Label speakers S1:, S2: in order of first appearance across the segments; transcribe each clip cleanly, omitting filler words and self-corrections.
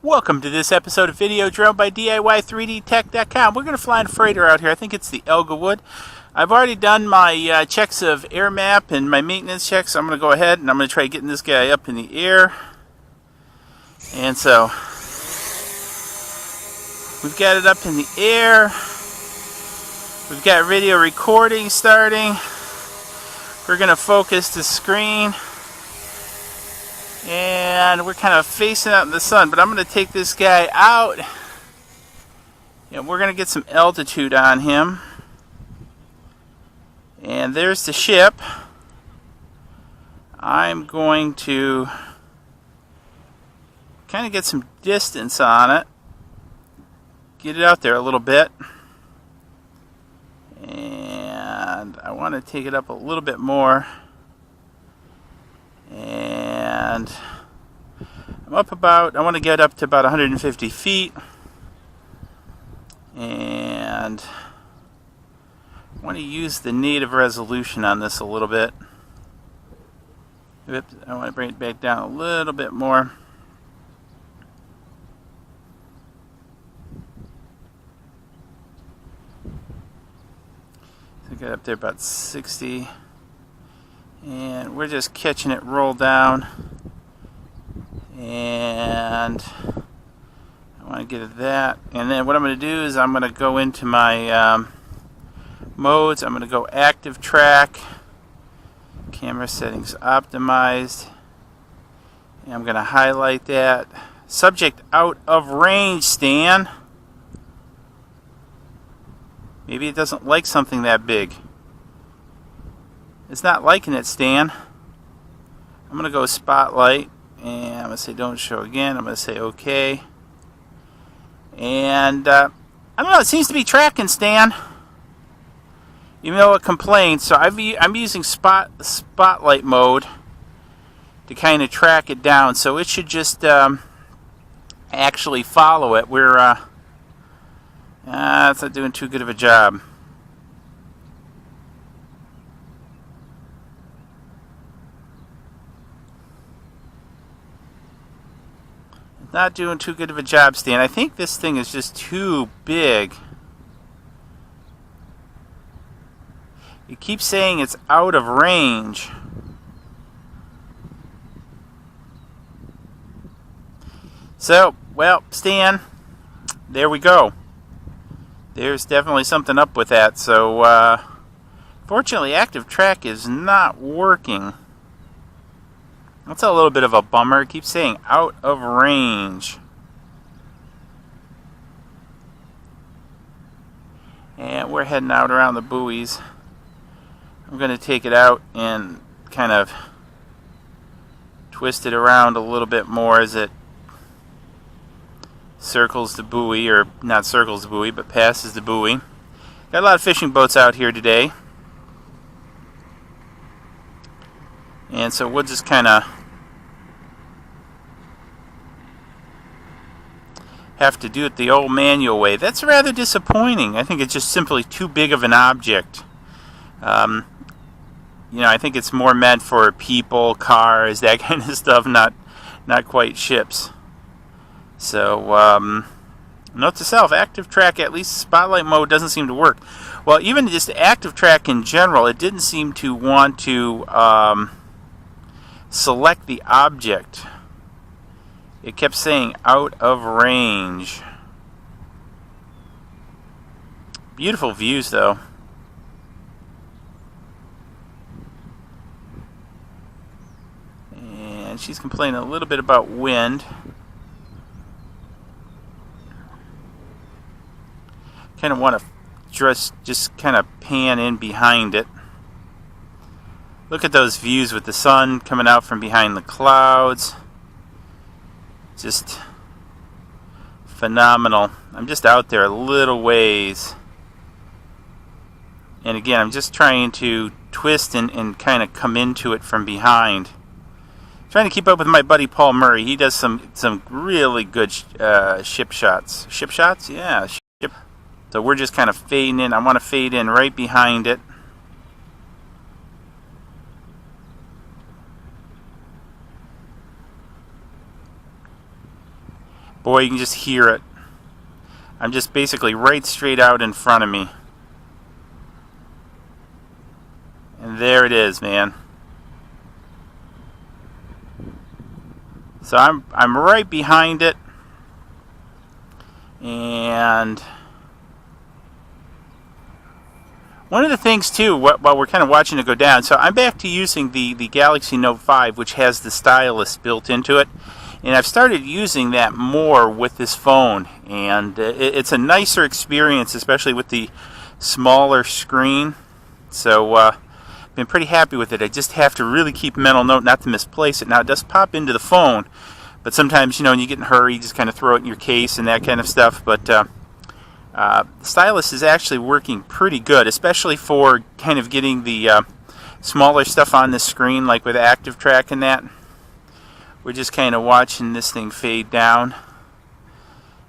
S1: Welcome to this episode of Video Drone by DIY3DTech.com. We're going to fly in a freighter out here. I think it's the Elgawood. I've already done my checks of air map and my maintenance checks. So I'm going to go ahead and I'm going to try getting this guy up in the air. And so we've got it up in the air. We've got video recording starting. We're going to focus the screen. And we're kind of facing out in the sun, but I'm going to take this guy out. And we're going to get some altitude on him. And there's the ship. I'm going to kind of get some distance on it. Get it out there a little bit. And I want to take it up a little bit more. And I'm up about, I want to get up to about 150 feet. And I want to use the native resolution on this a little bit. Oops, I want to bring it back down a little bit more. So get up there about 60. And we're just catching it roll down. And I want to get at that. And then what I'm going to do is I'm going to go into my modes. I'm going to go Activetrack. Camera settings optimized. And I'm going to highlight that. Subject out of range, Stan. Maybe it doesn't like something that big. It's not liking it, Stan. I'm going to go spotlight. And I'm going to say don't show again. I'm going to say OK. And I don't know. It seems to be tracking, Stan. Even though it complains. So I'm using spotlight mode to kind of track it down. So it should just actually follow it. It's not doing too good of a job. Not doing too good of a job, Stan. I think this thing is just too big. It keeps saying it's out of range. So, well, Stan, there we go. There's definitely something up with that. So, fortunately, Activetrack is not working. That's a little bit of a bummer. It keeps saying out of range. And we're heading out around the buoys. I'm going to take it out and kind of twist it around a little bit more as it circles the buoy, or not circles the buoy, but passes the buoy. Got a lot of fishing boats out here today. And so we'll just kind of have to do it the old manual way. That's rather disappointing. I think it's just simply too big of an object. I think it's more meant for people, cars, that kind of stuff, not quite ships. So, note to self, Activetrack, at least spotlight mode, doesn't seem to work. Well, even just Activetrack in general, it didn't seem to want to select the object. It kept saying out of range. Beautiful views, though. And she's complaining a little bit about wind. Kind of want to just kind of pan in behind it. Look at those views with the sun coming out from behind the clouds. Just phenomenal. I'm just out there a little ways. And again, I'm just trying to twist and kind of come into it from behind. Trying to keep up with my buddy Paul Murray. He does some really good ship shots. Ship shots? Yeah. Ship. So we're just kind of fading in. I want to fade in right behind it. Boy, you can just hear it. I'm just basically right straight out in front of me. And there it is, man. So I'm right behind it. And one of the things too, while we're kind of watching it go down, so I'm back to using the Galaxy Note 5, which has the stylus built into it. And I've started using that more with this phone. And it's a nicer experience, especially with the smaller screen. So I've been pretty happy with it. I just have to really keep mental note not to misplace it. Now, it does pop into the phone. But sometimes, when you get in a hurry, you just kind of throw it in your case and that kind of stuff. But the stylus is actually working pretty good, especially for kind of getting the smaller stuff on the screen, like with Activetrack and that. We're just kind of watching this thing fade down.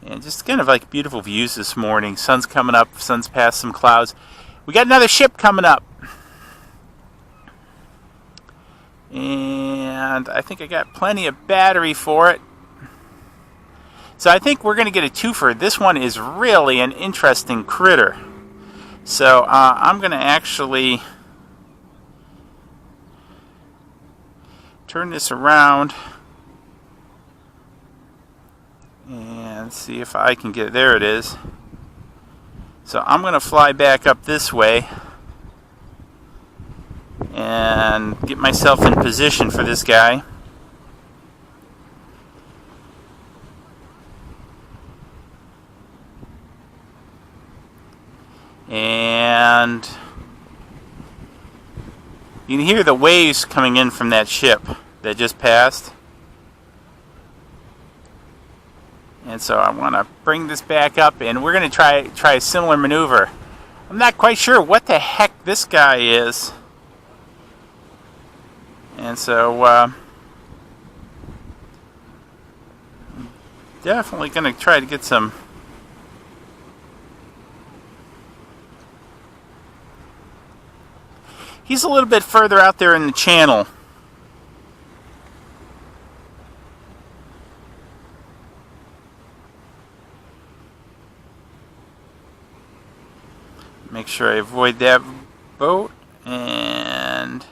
S1: And just kind of like beautiful views this morning. Sun's coming up, sun's past some clouds. We got another ship coming up. And I think I got plenty of battery for it. So I think we're going to get a twofer. This one is really an interesting critter. So I'm going to actually turn this around and see if I can get it. There it is. So I'm going to fly back up this way and get myself in position for this guy. And you can hear the waves coming in from that ship that just passed. And so I want to bring this back up, and we're going to try a similar maneuver. I'm not quite sure what the heck this guy is. And so definitely going to try to get some. He's a little bit further out there in the channel. Make sure I avoid that boat, and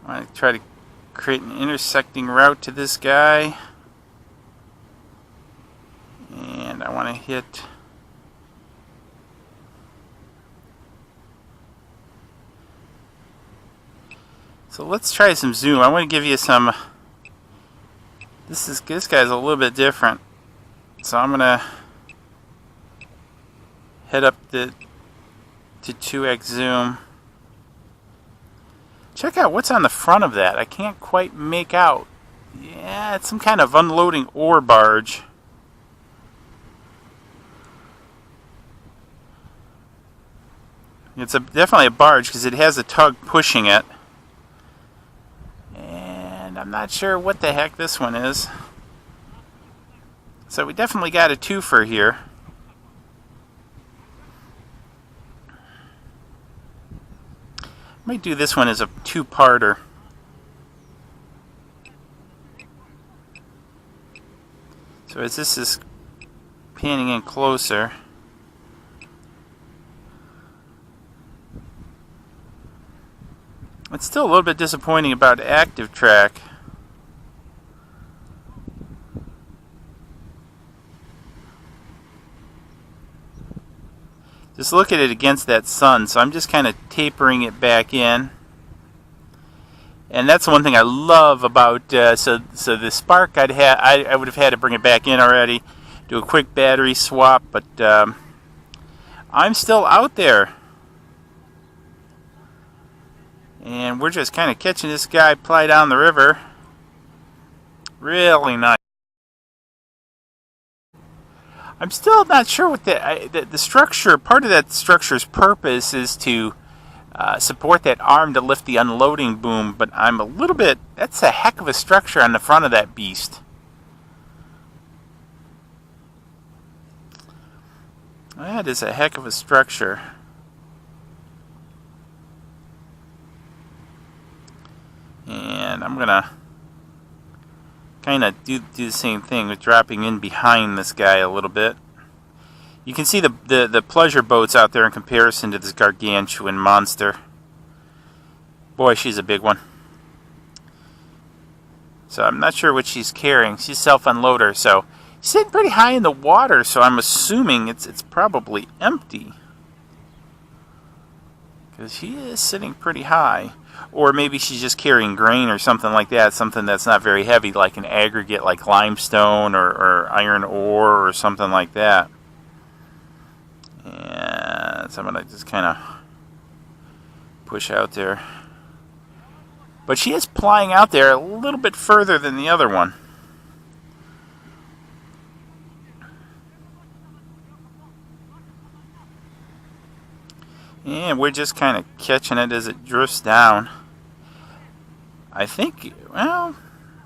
S1: I want to try to create an intersecting route to this guy. And I want to hit so let's try some zoom. I want to give you some. This guy's a little bit different. So I'm gonna head up to 2x zoom. Check out what's on the front of that. I can't quite make out. Yeah, it's some kind of unloading ore barge. It's definitely a barge because it has a tug pushing it. And I'm not sure what the heck this one is. So we definitely got a twofer here. Might do this one as a two-parter. So as this is panning in closer, it's still a little bit disappointing about Activetrack. Just look at it against that sun, so I'm just kind of tapering it back in. And that's the one thing I love about, so the Spark I would have had to bring it back in already, do a quick battery swap, but I'm still out there. And we're just kind of catching this guy ply down the river. Really nice. I'm still not sure what the structure, part of that structure's purpose is to support that arm to lift the unloading boom, but I'm a little bit, that's a heck of a structure on the front of that beast. That is a heck of a structure. And I'm gonna kind of do the same thing with dropping in behind this guy a little bit. You can see the pleasure boats out there in comparison to this gargantuan monster. Boy, she's a big one. So I'm not sure what she's carrying. She's self-unloader, so she's sitting pretty high in the water, so I'm assuming it's probably empty. Because she is sitting pretty high. Or maybe she's just carrying grain or something like that, something that's not very heavy, like an aggregate like limestone or iron ore or something like that. And so I'm going to just kind of push out there. But she is plying out there a little bit further than the other one. And we're just kind of catching it as it drifts down. I think, well,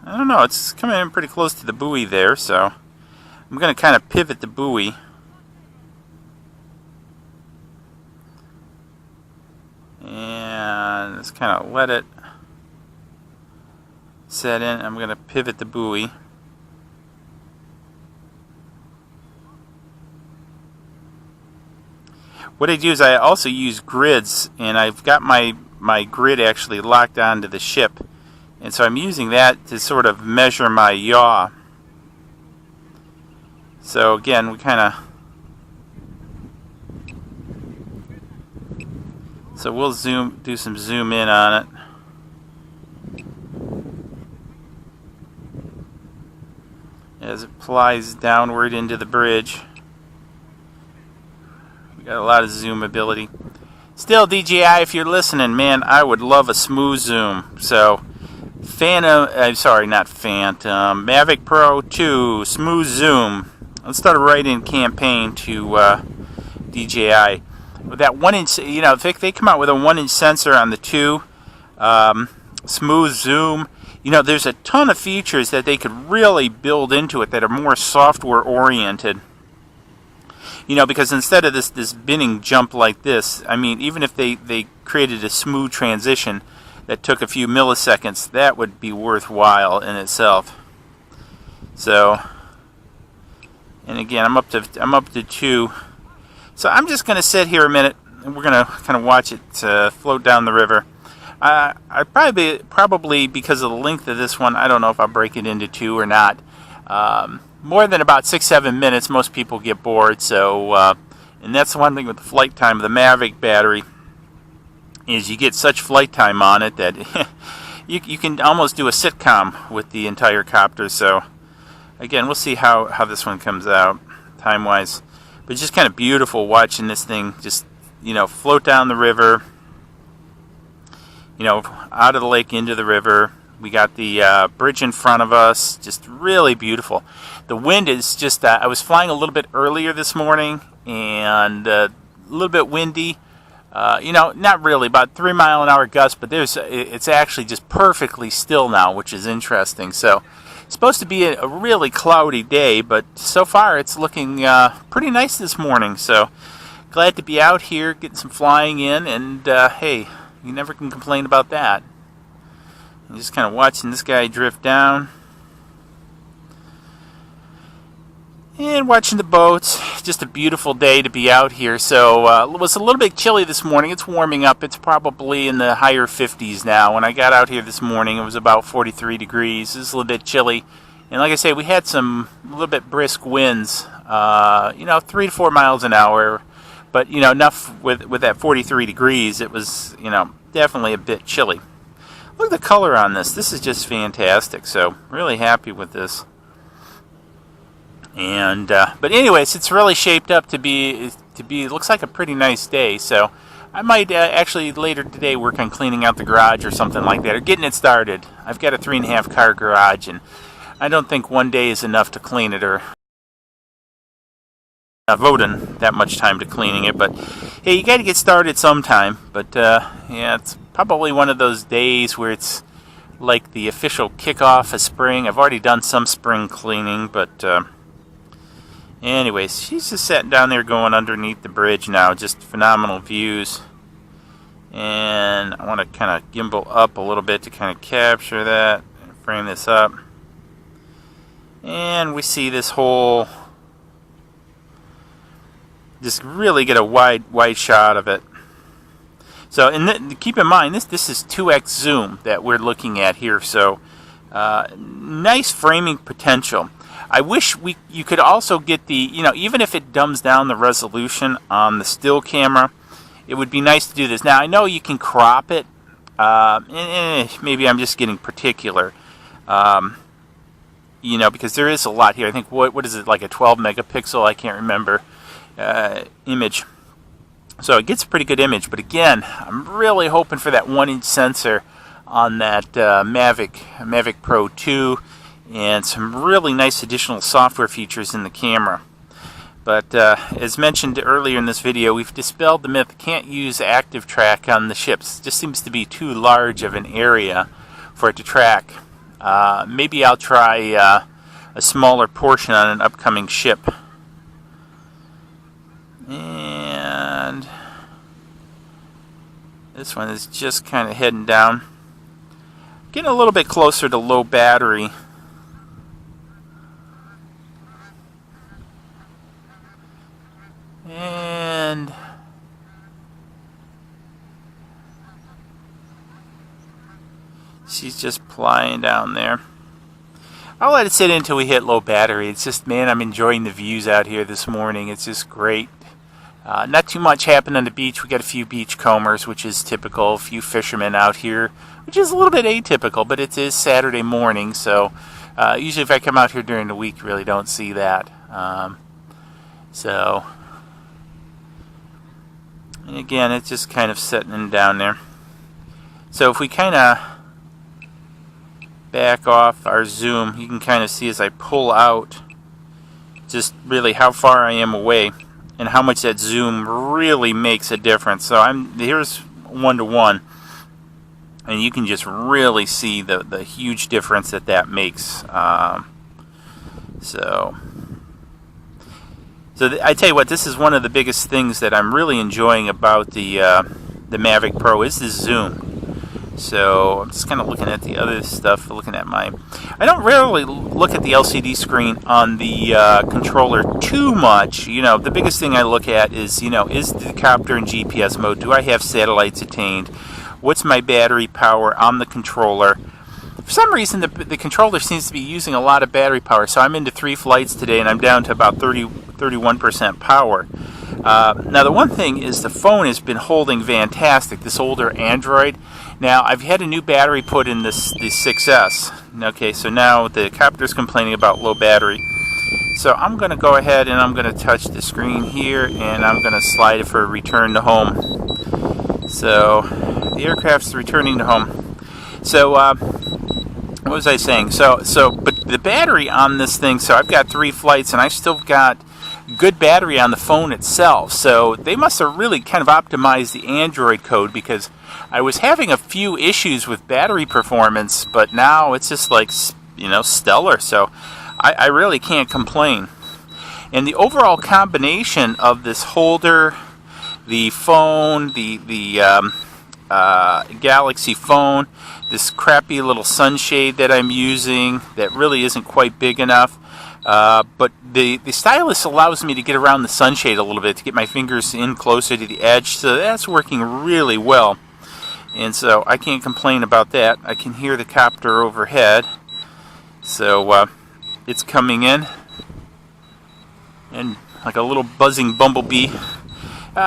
S1: I don't know. It's coming in pretty close to the buoy there, so I'm going to kind of pivot the buoy. And just kind of let it set in. I'm going to pivot the buoy. What I do is I also use grids, and I've got my grid actually locked onto the ship. And so I'm using that to sort of measure my yaw. So again, we kind of... So we'll do some zoom in on it. As it plies downward into the bridge. We got a lot of zoom ability. Still, DJI, if you're listening, man, I would love a smooth zoom. So, Mavic Pro 2, smooth zoom. Let's start a write-in campaign to DJI. With that 1-inch, you know, if they come out with a 1-inch sensor on the 2, smooth zoom, you know, there's a ton of features that they could really build into it that are more software oriented. You know, because instead of this binning jump like this, I mean, even if they created a smooth transition that took a few milliseconds, that would be worthwhile in itself. So, and again, I'm up to 2. So I'm just going to sit here a minute, and we're going to kind of watch it float down the river. I probably because of the length of this one, I don't know if I'll break it into 2 or not. More than about 6-7 minutes, most people get bored. So, and that's the one thing with the flight time of the Mavic battery is you get such flight time on it that you can almost do a sitcom with the entire copter. So, again, we'll see how this one comes out time-wise. But it's just kind of beautiful watching this thing just, you know, float down the river, you know, out of the lake into the river. We got the bridge in front of us, just really beautiful. The wind is just, I was flying a little bit earlier this morning, and a little bit windy. You know, not really, about 3-mile-an-hour gusts, but it's actually just perfectly still now, which is interesting. So, it's supposed to be a really cloudy day, but so far it's looking pretty nice this morning. So, glad to be out here, getting some flying in, and hey, you never can complain about that. I'm just kind of watching this guy drift down. And watching the boats. Just a beautiful day to be out here. So it was a little bit chilly this morning. It's warming up. It's probably in the higher 50s now. When I got out here this morning, it was about 43 degrees. It was a little bit chilly. And like I say, we had a little bit brisk winds. You know, 3 to 4 miles an hour. But, you know, enough with that 43 degrees, it was, you know, definitely a bit chilly. Look at the color on this. This is just fantastic. So, really happy with this. And but anyways, it's really shaped up to be. It looks like a pretty nice day. So, I might actually later today work on cleaning out the garage or something like that, or getting it started. I've got a 3.5 car garage, and I don't think one day is enough to clean it or devoting that much time to cleaning it, but hey, you got to get started sometime. But yeah, it's probably one of those days where it's like the official kickoff of spring. I've already done some spring cleaning, but anyways, she's just sitting down there going underneath the bridge now. Just phenomenal views. And I want to kind of gimbal up a little bit to kind of capture that and frame this up. And we see this whole, just really get a wide shot of it. So, and keep in mind, this is 2x zoom that we're looking at here. So, nice framing potential. I wish you could also get the, even if it dumbs down the resolution on the still camera, it would be nice to do this. Now, I know you can crop it. Maybe I'm just getting particular. Because there is a lot here. I think, what is it, like a 12 megapixel? I can't remember. Image. So it gets a pretty good image. But again, I'm really hoping for that 1-inch sensor on that Mavic Pro 2. And some really nice additional software features in the camera. But as mentioned earlier in this video, we've dispelled the myth. Can't use Activetrack on the ships. It just seems to be too large of an area for it to track. Maybe I'll try a smaller portion on an upcoming ship. And this one is just kind of heading down. Getting a little bit closer to low battery. And she's just flying down there. I'll let it sit until we hit low battery. It's just, man, I'm enjoying the views out here this morning. It's just great. Not too much happened on the beach. We got a few beachcombers, which is typical. A few fishermen out here, which is a little bit atypical, but it is Saturday morning. So usually if I come out here during the week, you really don't see that. And again, it's just kind of setting down there. So if we kind of back off our zoom, you can kind of see as I pull out just really how far I am away and how much that zoom really makes a difference. So here's 1:1, and you can just really see the huge difference that makes. So I tell you what, this is one of the biggest things that I'm really enjoying about the Mavic Pro is the zoom. So I'm just kind of looking at the other stuff, looking at I don't rarely look at the LCD screen on the controller too much. The biggest thing I look at is, is the copter in GPS mode? Do I have satellites attained? What's my battery power on the controller? For some reason, the controller seems to be using a lot of battery power. So I'm into 3 flights today, and I'm down to about 31% power. Now, the one thing is the phone has been holding fantastic, this older Android. Now, I've had a new battery put in the 6S. Okay, so now the copter's complaining about low battery. So I'm going to go ahead and I'm going to touch the screen here, and I'm going to slide it for a return to home. So the aircraft's returning to home. So what was I saying? But the battery on this thing, so I've got 3 flights, and I've still got good battery on the phone itself. So they must have really kind of optimized the Android code, because I was having a few issues with battery performance, but now it's just like, stellar. So I really can't complain. And the overall combination of this holder, the phone, the Galaxy phone, this crappy little sunshade that I'm using that really isn't quite big enough, but the stylus allows me to get around the sunshade a little bit, to get my fingers in closer to the edge, so that's working really well. And so I can't complain about that. I can hear the copter overhead, so it's coming in, and like a little buzzing bumblebee.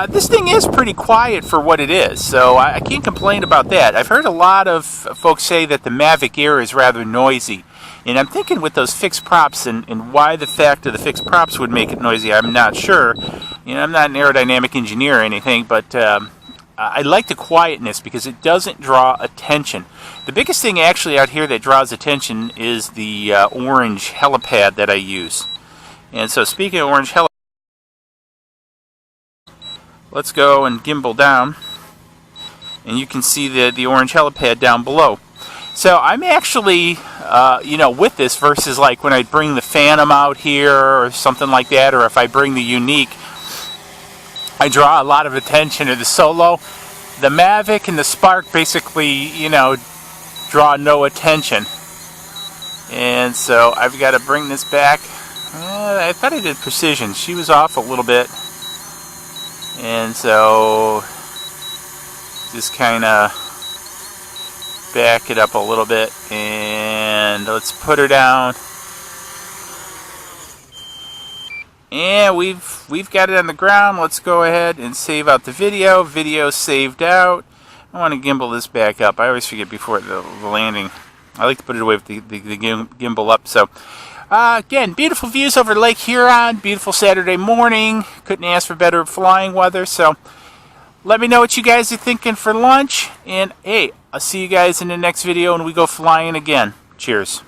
S1: This thing is pretty quiet for what it is, so I can't complain about that. I've heard a lot of folks say that the Mavic Air is rather noisy, and I'm thinking with those fixed props and why the fact of the fixed props would make it noisy, I'm not sure. I'm not an aerodynamic engineer or anything, but I like the quietness because it doesn't draw attention. The biggest thing actually out here that draws attention is the orange helipad that I use. And so speaking of orange helipad, let's go and gimbal down, and you can see the orange helipad down below. So I'm actually, with this versus like when I bring the Phantom out here or something like that, or if I bring the Unique, I draw a lot of attention to the Solo. The Mavic and the Spark basically, draw no attention. And so I've got to bring this back. I thought I did precision. She was off a little bit. And so just kind of back it up a little bit, and let's put her down. And we've got it on the ground. Let's go ahead and save out the video. Video saved out. I want to gimbal this back up. I always forget before the landing. I like to put it away with the gimbal up. So again, beautiful views over Lake Huron. Beautiful Saturday morning. Couldn't ask for better flying weather. So let me know what you guys are thinking for lunch. And hey, I'll see you guys in the next video when we go flying again. Cheers.